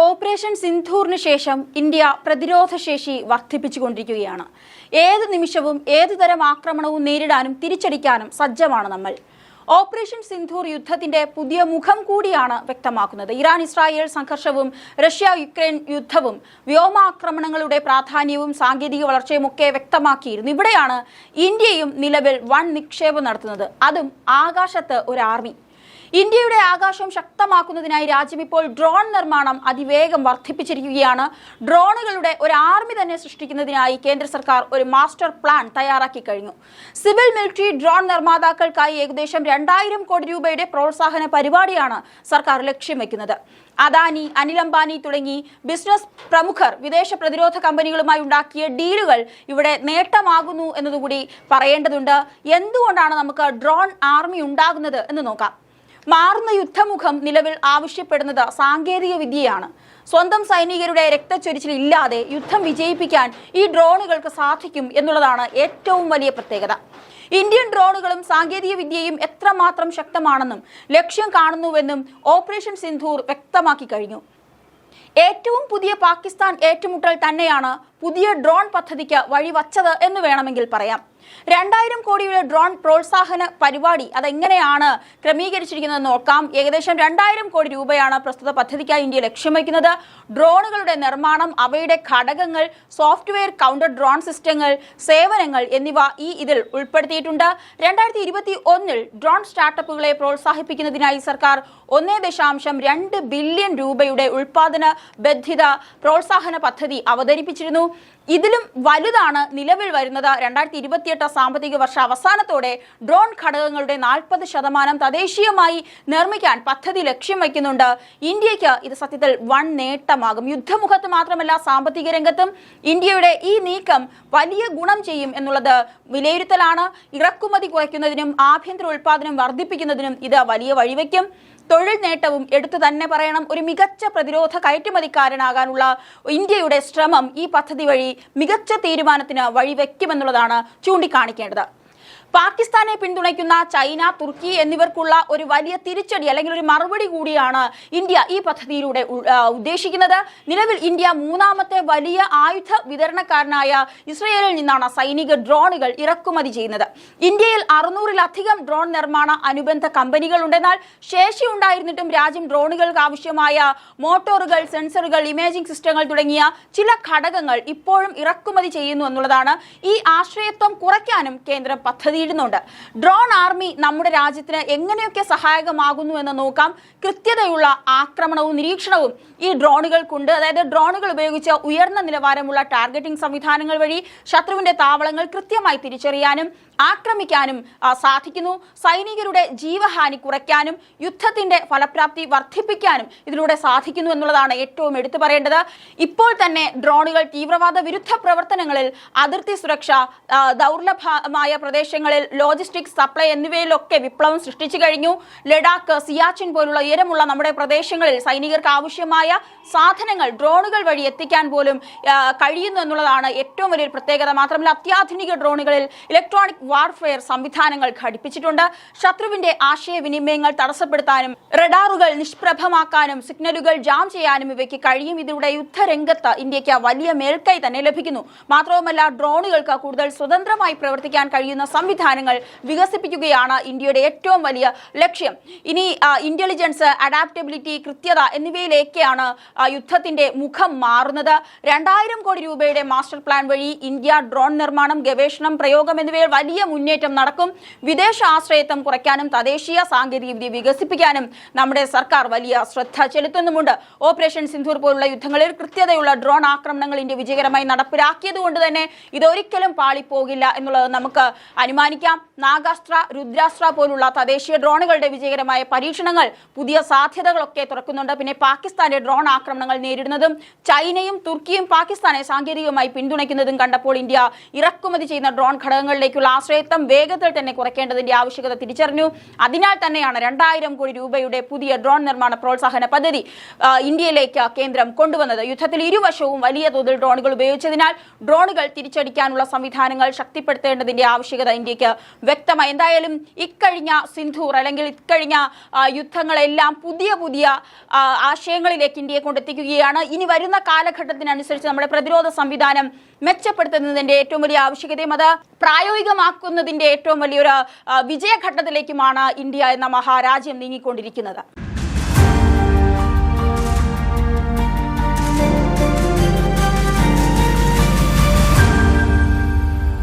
Operation സിന്ധൂറിന് ശേഷം India പ്രതിരോധശേഷി വർദ്ധിപ്പിച്ചുകൊണ്ടിരിക്കുകയാണ്. ഏത് നിമിഷവും ഏതുതരം ആക്രമണവും നേരിടാനും തിരിച്ചടിക്കാനും സജ്ജമാണ് നമ്മൾ. ഓപ്പറേഷൻ സിന്ധൂർ യുദ്ധത്തിന്റെ പുതിയ മുഖം കൂടിയാണ് വ്യക്തമാക്കുന്നത്. ഇറാൻ ഇസ്രായേൽ സംഘർഷവും റഷ്യ യുക്രൈൻ യുദ്ധവും വ്യോമാക്രമണങ്ങളുടെ പ്രാധാന്യവും സാങ്കേതിക വളർച്ചയും ഒക്കെ വ്യക്തമാക്കിയിരുന്നു. ഇവിടെയാണ് ഇന്ത്യയും നിലവിൽ വൻ നിക്ഷേപം നടത്തുന്നത്, അതും ആകാശത്ത് ഒരു ആർമി. ഇന്ത്യയുടെ ആകാശം ശക്തമാക്കുന്നതിനായി രാജ്യം ഇപ്പോൾ ഡ്രോൺ നിർമ്മാണം അതിവേഗം വർദ്ധിപ്പിച്ചിരിക്കുകയാണ്. ഡ്രോണുകളുടെ ഒരു ആർമി തന്നെ സൃഷ്ടിക്കുന്നതിനായി കേന്ദ്ര സർക്കാർ ഒരു മാസ്റ്റർ പ്ലാൻ തയ്യാറാക്കി കഴിഞ്ഞു. സിവിൽ മിലിറ്ററി ഡ്രോൺ നിർമ്മാതാക്കൾക്കായി ഏകദേശം 2000 കോടി രൂപയുടെ പ്രോത്സാഹന പരിപാടിയാണ് സർക്കാർ ലക്ഷ്യം വെക്കുന്നത്. അദാനി, അനിൽ അംബാനി തുടങ്ങി ബിസിനസ് പ്രമുഖർ വിദേശ പ്രതിരോധ കമ്പനികളുമായി ഉണ്ടാക്കിയ ഡീലുകൾ ഇവിടെ നേട്ടമാകുന്നു എന്നതുകൂടി പറയേണ്ടതുണ്ട്. എന്തുകൊണ്ടാണ് നമുക്ക് ഡ്രോൺ ആർമി ഉണ്ടാകുന്നത് എന്ന് നോക്കാം. മാറുന്ന യുദ്ധമുഖം നിലവിൽ ആവശ്യപ്പെടുന്നത് സാങ്കേതിക വിദ്യയാണ്. സ്വന്തം സൈനികരുടെ രക്തച്ചൊരിച്ചിൽ ഇല്ലാതെ യുദ്ധം വിജയിപ്പിക്കാൻ ഈ ഡ്രോണുകൾക്ക് സാധിക്കും എന്നുള്ളതാണ് ഏറ്റവും വലിയ പ്രത്യേകത. ഇന്ത്യൻ ഡ്രോണുകളും സാങ്കേതിക വിദ്യയും എത്രമാത്രം ശക്തമാണെന്നും ലക്ഷ്യം കാണുന്നുവെന്നും ഓപ്പറേഷൻ സിന്ധൂർ വ്യക്തമാക്കി കഴിഞ്ഞു. ഏറ്റവും പുതിയ പാകിസ്ഥാൻ ഏറ്റുമുട്ടൽ തന്നെയാണ് പുതിയ ഡ്രോൺ പദ്ധതിക്ക് വഴിവച്ചത് എന്ന് വേണമെങ്കിൽ പറയാം. 2000 കോടിയുടെ ഡ്രോൺ പ്രോത്സാഹന പരിപാടി അതെങ്ങനെയാണ് ക്രമീകരിച്ചിരിക്കുന്നതെന്ന് നോക്കാം. ഏകദേശം 2000 കോടി രൂപയാണ് പ്രസ്തുത പദ്ധതിക്കായി ഇന്ത്യ ലക്ഷ്യം വയ്ക്കുന്നത്. ഡ്രോണുകളുടെ നിർമ്മാണം, അവയുടെ ഘടകങ്ങൾ, സോഫ്റ്റ്വെയർ കൗണ്ടർ ഡ്രോൺ സിസ്റ്റങ്ങൾ, സേവനങ്ങൾ എന്നിവ ഇതിൽ ഉൾപ്പെടുത്തിയിട്ടുണ്ട്. 2021 ഡ്രോൺ സ്റ്റാർട്ടപ്പുകളെ പ്രോത്സാഹിപ്പിക്കുന്നതിനായി സർക്കാർ 1.2 ബില്യൺ രൂപയുടെ ഉൽപാദന ബന്ധിത പ്രോത്സാഹന പദ്ധതി അവതരിപ്പിച്ചിരുന്നു. ഇതിലും വലുതാണ് നിലവിൽ വരുന്നത്. 2028 സാമ്പത്തിക വർഷ അവസാനത്തോടെ ഡ്രോൺ ഘടകങ്ങളുടെ 40% തദ്ദേശീയമായി നിർമ്മിക്കാൻ പദ്ധതി ലക്ഷ്യം വയ്ക്കുന്നുണ്ട്. ഇന്ത്യക്ക് ഇത് സത്യത്തിൽ വൻ നേട്ടമാകും. യുദ്ധമുഖത്ത് മാത്രമല്ല, സാമ്പത്തിക രംഗത്തും ഇന്ത്യയുടെ ഈ നീക്കം വലിയ ഗുണം ചെയ്യും എന്നുള്ളത് വിലയിരുത്തലാണ്. ഇറക്കുമതി കുറയ്ക്കുന്നതിനും ആഭ്യന്തര ഉൽപാദനം വർദ്ധിപ്പിക്കുന്നതിനും ഇത് വലിയ വഴിവെക്കും. തൊഴിൽ നേട്ടവും എടുത്തു തന്നെ പറയണം. ഒരു മികച്ച പ്രതിരോധ കയറ്റുമതിക്കാരനാകാനുള്ള ഇന്ത്യയുടെ ശ്രമം ഈ പദ്ധതി വഴി മികച്ച തീരുമാനത്തിന് വഴിവെക്കുമെന്നുള്ളതാണ് ചൂണ്ടിക്കാണിക്കേണ്ടത്. പാകിസ്ഥാനെ പിന്തുണയ്ക്കുന്ന ചൈന, തുർക്കി എന്നിവർക്കുള്ള ഒരു വലിയ തിരിച്ചടി അല്ലെങ്കിൽ ഒരു മറുപടി കൂടിയാണ് ഇന്ത്യ ഈ പദ്ധതിയിലൂടെ ഉദ്ദേശിക്കുന്നത്. നിലവിൽ ഇന്ത്യ 3ാമത്തെ വലിയ ആയുധ വിതരണക്കാരനായ ഇസ്രയേലിൽ നിന്നാണ് സൈനിക ഡ്രോണുകൾ ഇറക്കുമതി ചെയ്യുന്നത്. ഇന്ത്യയിൽ 600-ലധികം ഡ്രോൺ നിർമ്മാണ അനുബന്ധ കമ്പനികൾ ഉണ്ടെന്നാൽ ശേഷി ഉണ്ടായിരുന്നിട്ടും രാജ്യം ഡ്രോണുകൾക്ക് ആവശ്യമായ മോട്ടോറുകൾ, സെൻസറുകൾ, ഇമേജിംഗ് സിസ്റ്റങ്ങൾ തുടങ്ങിയ ചില ഘടകങ്ങൾ ഇപ്പോഴും ഇറക്കുമതി ചെയ്യുന്നു എന്നുള്ളതാണ്. ഈ ആശ്രയത്വം കുറയ്ക്കാനും കേന്ദ്രം പദ്ധതി ുന്നുണ്ട്. ഡ്രോൺ ആർമി നമ്മുടെ രാജ്യത്തിന് എങ്ങനെയൊക്കെ സഹായകമാകുന്നു എന്ന് നോക്കാം. കൃത്യതയുള്ള ആക്രമണവും നിരീക്ഷണവും ഈ ഡ്രോണുകൾക്കുണ്ട്. അതായത് ഡ്രോണുകൾ ഉപയോഗിച്ച് ഉയർന്ന നിലവാരമുള്ള ടാർഗറ്റിംഗ് സംവിധാനങ്ങൾ വഴി ശത്രുവിന്റെ താവളങ്ങൾ കൃത്യമായി തിരിച്ചറിയാനും ആക്രമിക്കാനും സാധിക്കുന്നു. സൈനികരുടെ ജീവഹാനി കുറയ്ക്കാനും യുദ്ധത്തിന്റെ ഫലപ്രാപ്തി വർദ്ധിപ്പിക്കാനും ഇതിലൂടെ സാധിക്കുന്നു എന്നുള്ളതാണ് ഏറ്റവും എടുത്തു പറയേണ്ടത്. ഇപ്പോൾ തന്നെ ഡ്രോണുകൾ തീവ്രവാദ വിരുദ്ധ പ്രവർത്തനങ്ങളിൽ, അതിർത്തി സുരക്ഷ, ദൗർലഭമായ പ്രദേശങ്ങളിൽ ലോജിസ്റ്റിക്സ്, സപ്ലൈ എന്നിവയിലൊക്കെ വിപ്ലവം സൃഷ്ടിച്ചു കഴിഞ്ഞു. ലഡാക്ക്, സിയാച്ചിൻ പോലുള്ള ഉയരമുള്ള നമ്മുടെ പ്രദേശങ്ങളിൽ സൈനികർക്ക് ആവശ്യമായ സാധനങ്ങൾ ഡ്രോണുകൾ വഴി എത്തിക്കാൻ പോലും കഴിയുന്നു എന്നുള്ളതാണ് ഏറ്റവും വലിയൊരു പ്രത്യേകത. മാത്രമല്ല, അത്യാധുനിക ഡ്രോണുകളിൽ ഇലക്ട്രോണിക് വാർഫെയർ സംവിധാനങ്ങൾ ഘടിപ്പിച്ചിട്ടുണ്ട്. ശത്രുവിന്റെ ആശയവിനിമയങ്ങൾ തടസ്സപ്പെടുത്താനും റഡാറുകൾ നിഷ്പ്രഭമാക്കാനും സിഗ്നലുകൾ ജാം ചെയ്യാനും ഇവയ്ക്ക് കഴിയും. ഇതിലൂടെ യുദ്ധരംഗത്ത് ഇന്ത്യക്ക് വലിയ മേൽക്കൈ തന്നെ ലഭിക്കുന്നു. മാത്രവുമല്ല, ഡ്രോണുകൾക്ക് കൂടുതൽ സ്വതന്ത്രമായി പ്രവർത്തിക്കാൻ കഴിയുന്ന സംവിധാനങ്ങൾ വികസിപ്പിക്കുകയാണ് ഇന്ത്യയുടെ ഏറ്റവും വലിയ ലക്ഷ്യം. ഇനി ഇന്റലിജൻസ്, അഡാപ്റ്റബിലിറ്റി, കൃത്യത എന്നിവയിലേക്കാണ് യുദ്ധത്തിന്റെ മുഖം മാറുന്നത്. 2000 കോടി രൂപയുടെ മാസ്റ്റർ പ്ലാൻ വഴി ഇന്ത്യ ഡ്രോൺ നിർമ്മാണം, ഗവേഷണം, പ്രയോഗം എന്നിവയിൽ വലിയ മുന്നേറ്റം നടക്കും. വിദേശ ആശ്രയത്വം കുറയ്ക്കാനും തദ്ദേശീയ സാങ്കേതിക വിദ്യ വികസിപ്പിക്കാനും നമ്മുടെ സർക്കാർ വലിയ ശ്രദ്ധ ചെലുത്തുന്നുമുണ്ട്. ഓപ്പറേഷൻ സിന്ധൂർ പോലുള്ള യുദ്ധങ്ങളിൽ കൃത്യതയുള്ള ഡ്രോൺ ആക്രമണങ്ങൾ ഇന്ത്യ വിജയകരമായി നടപ്പിലാക്കിയത് കൊണ്ട് തന്നെ ഇതൊരിക്കലും പാളിപ്പോകില്ല എന്നുള്ളത് നമുക്ക് അനുമാനിക്കാം. നാഗാസ്ത്ര, രുദ്രാസ്ത്ര പോലുള്ള തദ്ദേശീയ ഡ്രോണുകളുടെ വിജയകരമായ പരീക്ഷണങ്ങൾ പുതിയ സാധ്യതകളൊക്കെ തുറക്കുന്നുണ്ട്. പിന്നെ പാകിസ്ഥാന്റെ ഡ്രോൺ ആക്രമണങ്ങൾ നേരിടുന്നതും ചൈനയും തുർക്കിയും പാകിസ്ഥാനെ സാങ്കേതികമായി പിന്തുണയ്ക്കുന്നതും കണ്ടപ്പോൾ ഇന്ത്യ ഇറക്കുമതി ചെയ്യുന്ന ഡ്രോൺ ഘടകങ്ങളിലേക്കുള്ള ആശ്രയത്വം വേഗത്തിൽ തന്നെ കുറയ്ക്കേണ്ടതിന്റെ ആവശ്യകത തിരിച്ചറിഞ്ഞു. അതിനാൽ തന്നെയാണ് 2000 കോടി രൂപയുടെ പുതിയ ഡ്രോൺ നിർമ്മാണ പ്രോത്സാഹന പദ്ധതി ഇന്ത്യയിലേക്ക് കേന്ദ്രം കൊണ്ടുവന്നത്. യുദ്ധത്തിൽ ഇരുവശവും വലിയ തോതിൽ ഡ്രോണുകൾ ഉപയോഗിച്ചതിനാൽ ഡ്രോണുകൾ തിരിച്ചടിക്കാനുള്ള സംവിധാനങ്ങൾ ശക്തിപ്പെടുത്തേണ്ടതിന്റെ ആവശ്യകത ഇന്ത്യക്ക് അങ്ങേക്ക് വ്യക്തമായി. എന്തായാലും ഇക്കഴിഞ്ഞ സിന്ധൂർ അല്ലെങ്കിൽ ഇക്കഴിഞ്ഞ യുദ്ധങ്ങളെല്ലാം പുതിയ പുതിയ ആശയങ്ങളിലേക്ക് ഇന്ത്യയെ കൊണ്ടെത്തിക്കുകയാണ്. ഇനി വരുന്ന കാലഘട്ടത്തിനനുസരിച്ച് നമ്മുടെ പ്രതിരോധ സംവിധാനം മെച്ചപ്പെടുത്തുന്നതിന്റെ ഏറ്റവും വലിയ ആവശ്യകതയും അത് പ്രായോഗികമാക്കുന്നതിന്റെ ഏറ്റവും വലിയൊരു വിജയഘട്ടത്തിലേക്കുമാണ് ഇന്ത്യ എന്ന മഹാരാജ്യം നീങ്ങിക്കൊണ്ടിരിക്കുന്നത്.